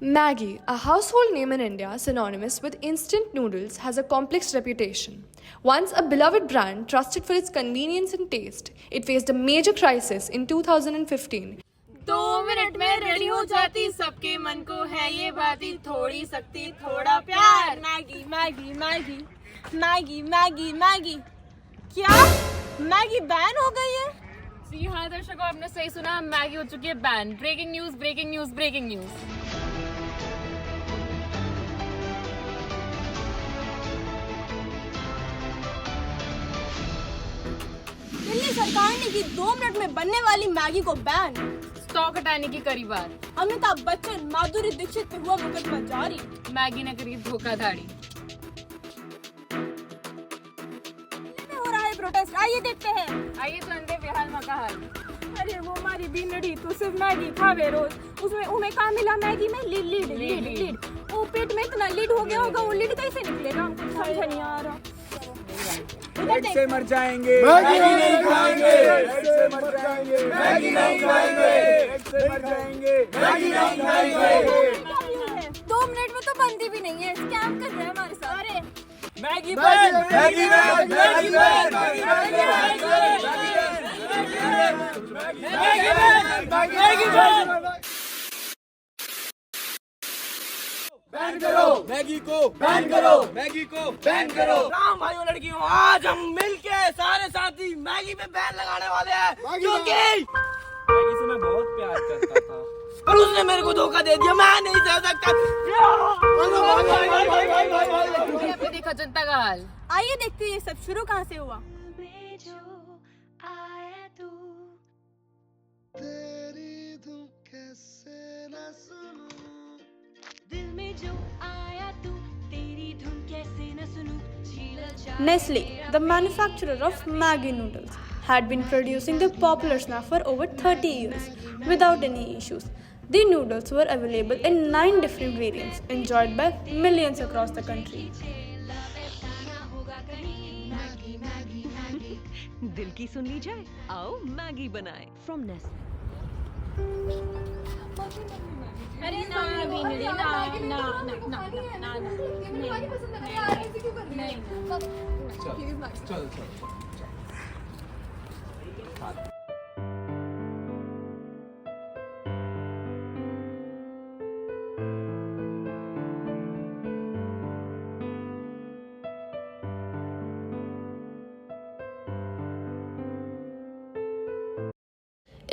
Maggi, a household name in India synonymous with instant noodles, has a complex reputation. Once a beloved brand trusted for its convenience and taste, it faced a major crisis in 2015. 2 minute में ready हो जाती, सबके मन को है ये बाती, थोड़ी शक्ति थोड़ा प्यार। Maggi Maggi Maggi Maggi Maggi Maggi. क्या मैगी बैन हो गई है? जी हाँ दर्शकों, आपने सही सुना, मैगी हो चुकी है ban. Breaking news breaking news breaking news. Delhi सरकार ने की 2 मिनट में बनने वाली मैगी को बैन। स्टॉक हटाने की करी बार। अमिताभ बच्चन माधुरी दीक्षित पे हुआ मुकदमा जारी। मैगी ने करी धोखाधड़ी। हो रहा है प्रोटेस्ट, आइए देखते हैं। आइए सुनते बेहाल मका हाल। अरे वो हमारी बीनड़ी तो सिर्फ मैगी खावे रोज, उसमें उन्हें कहाँ मिला मैगी में लीड लीड लीड लीड। वो पेट में इतना लीड हो गया होगा, वो लीड कैसे निकलेगा? समझ नहीं आ रहा। पेट से मर जाएंगे, मैगी नहीं खाएंगे, पेट से मर जाएंगे, मैगी नहीं खाएंगे, पेट से मर जाएंगे, मैगी नहीं खाएंगे। 2 मिनट में तो बनती भी नहीं है, स्कैम कर रहे हैं हमारे साथ। अरे Maggi ban, Maggi ban, Maggi ban, Maggi ban, ban करो मैगी को, बैन करो मैगी को, बैन करो। राम भाइयों लड़कियों, आज हम मिलके सारे साथी मैगी पे बैन लगाने वाले हैं, क्योंकि मैगी से मैं बहुत प्यार करता था पर उसने मेरे को धोखा दे दिया। मैं नहीं सह सकता। अभी देखा जनता का हाल। आइए देखते हैं ये सब शुरू कहाँ से हुआ। Nestle, the manufacturer of Maggi noodles, had been producing the popular snack for over 30 years without any issues. The noodles were available in 9 different variants, enjoyed by millions across the country. दिल की सुन ली जाए, आओ Maggi बनाएं from Nestle. अरे ना बीनड़ी ना ना ना ना ना नहीं। चल चल।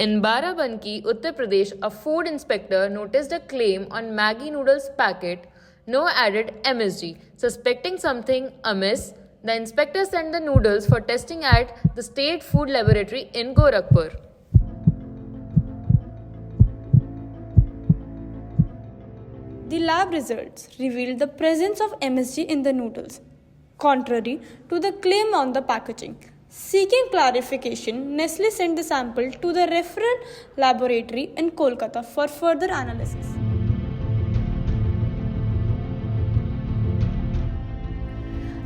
In Barabanki, Uttar Pradesh, a food inspector noticed a claim on Maggi noodles packet, no added MSG. Suspecting something amiss, the inspector sent the noodles for testing at the State Food Laboratory in Gorakhpur. The lab results revealed the presence of MSG in the noodles, contrary to the claim on the packaging. Seeking clarification, Nestle sent the sample to the referral laboratory in Kolkata for further analysis.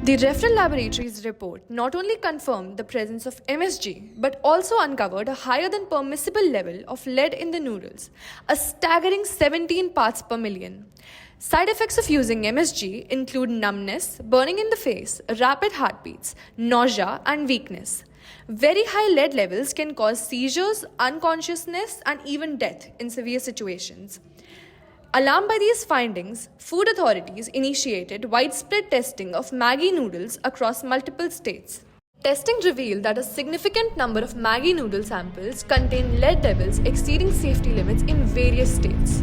The referral laboratory's report not only confirmed the presence of MSG but also uncovered a higher than permissible level of lead in the noodles, a staggering 17 parts per million. Side effects of using MSG include numbness, burning in the face, rapid heartbeats, nausea, and weakness. Very high lead levels can cause seizures, unconsciousness, and even death in severe situations. Alarmed by these findings, food authorities initiated widespread testing of Maggi noodles across multiple states. Testing revealed that a significant number of Maggi noodle samples contained lead levels exceeding safety limits in various states.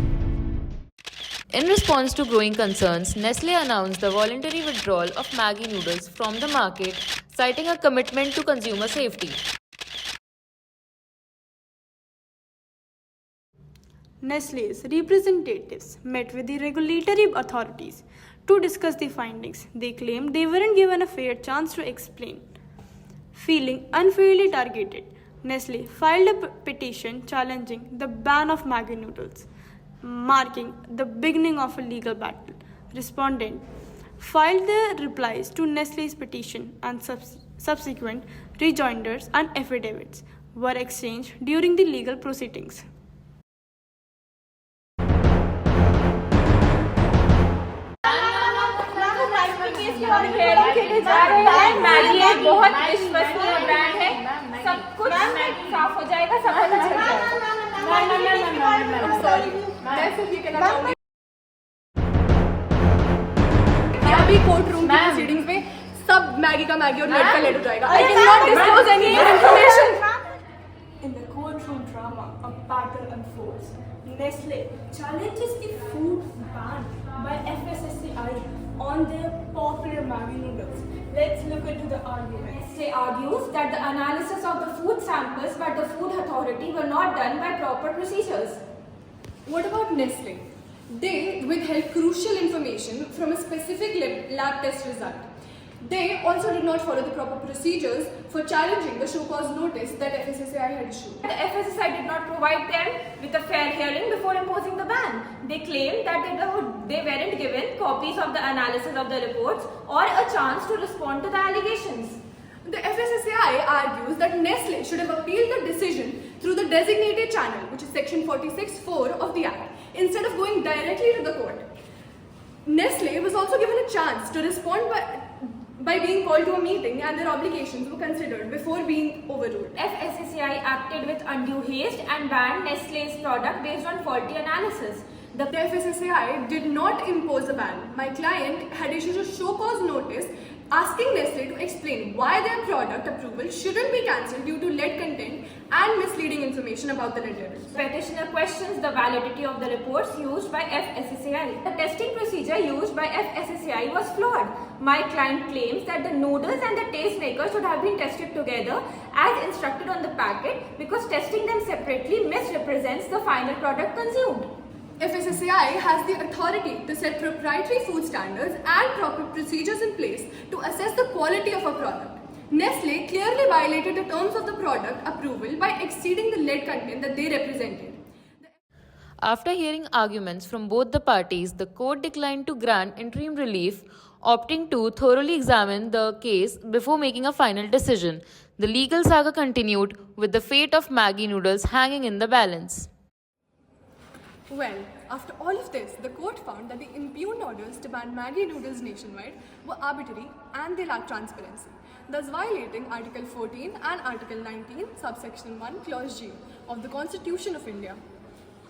In response to growing concerns, Nestle announced the voluntary withdrawal of Maggi noodles from the market, citing a commitment to consumer safety. Nestle's representatives met with the regulatory authorities to discuss the findings. They claimed they weren't given a fair chance to explain. Feeling unfairly targeted, Nestle filed a petition challenging the ban of Maggi noodles, marking the beginning of a legal battle. Respondents filed their replies to Nestle's petition and subsequent rejoinders and affidavits were exchanged during the legal proceedings. और खेल खेले जा रहे हैं। Maggi एक बहुत विश्वसनीय brand है, सब कुछ साफ हो जाएगा, सब पता चल जाएगा। सॉरी, मैं सिर्फ ये कहना चाहूंगी कि अभी कोर्ट रूम की प्रोसीडिंग्स में सब मैगी का मैगी और लेड का लेड हो जाएगा। I can not disclose any information. In the courtroom drama, a battle unfolds. Nestle challenges the food ban by FSSAI on their popular Maggi noodles. Let's look into the argument. Nestle argues that the analysis of the food samples by the Food Authority were not done by proper procedures. What about Nestle? They withheld crucial information from a specific lab test result. They also did not follow the proper procedures for challenging the show cause notice that FSSAI had issued. The FSSAI did not provide them with a fair hearing before imposing the ban. They claimed that they weren't given copies of the analysis of the reports or a chance to respond to the allegations. The FSSAI argues that Nestle should have appealed the decision through the designated channel, which is section 46(4) of the Act, instead of going directly to the court. Nestle was also given a chance to respond by being called to a meeting, and their obligations were considered before being overruled. FSSAI acted with undue haste and banned Nestle's product based on faulty analysis. The FSSAI did not impose a ban. My client had issued a show cause notice asking Nestle to explain why their product approval shouldn't be cancelled due to lead content and misleading information about the lead levels. Petitioner questions the validity of the reports used by FSSAI. The testing procedure used by FSSAI was flawed. My client claims that the noodles and the tastemaker should have been tested together as instructed on the packet because testing them separately misrepresents the final product consumed. FSSAI has the authority to set proprietary food standards and proper procedures in place to assess the quality of a product. Nestle clearly violated the terms of the product approval by exceeding the lead content that they represented. After hearing arguments from both the parties, the court declined to grant interim relief, opting to thoroughly examine the case before making a final decision. The legal saga continued, with the fate of Maggi noodles hanging in the balance. Well, after all of this, the court found that the impugned orders to ban Maggi noodles nationwide were arbitrary and they lacked transparency, thus violating Article 14 and Article 19, subsection 1, clause G of the Constitution of India.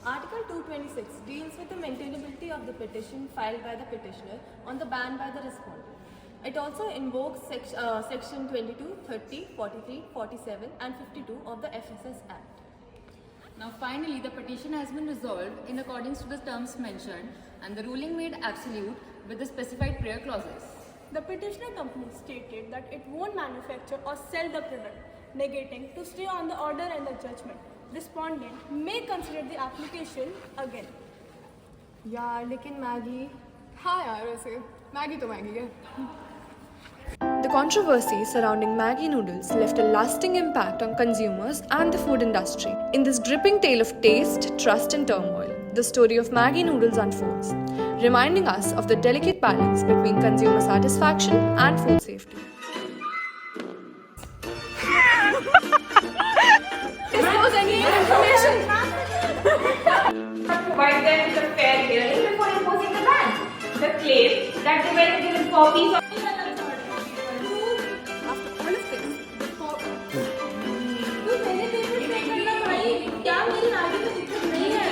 Article 226 deals with the maintainability of the petition filed by the petitioner on the ban by the respondent. It also invokes section 22, 30, 43, 47 and 52 of the FSS Act. Now finally, the petition has been resolved in accordance to the terms mentioned and the ruling made absolute with the specified prayer clauses. The petitioner company stated that it won't manufacture or sell the product, negating to stay on the order and the judgment. Respondent may consider the application again. यार लेकिन Maggi, हाँ यार वैसे Maggi तो Maggi है. The controversy surrounding Maggi noodles left a lasting impact on consumers and the food industry. In this gripping tale of taste, trust and turmoil, the story of Maggi noodles unfolds, reminding us of the delicate balance between consumer satisfaction and food safety. Disclose any information. Provide them with a fair hearing before imposing the ban. The claim that they were given copies of After all of this, the court... तू मेरे paper check करना भाई, क्या मेरी आगे में दिक्कत नहीं है?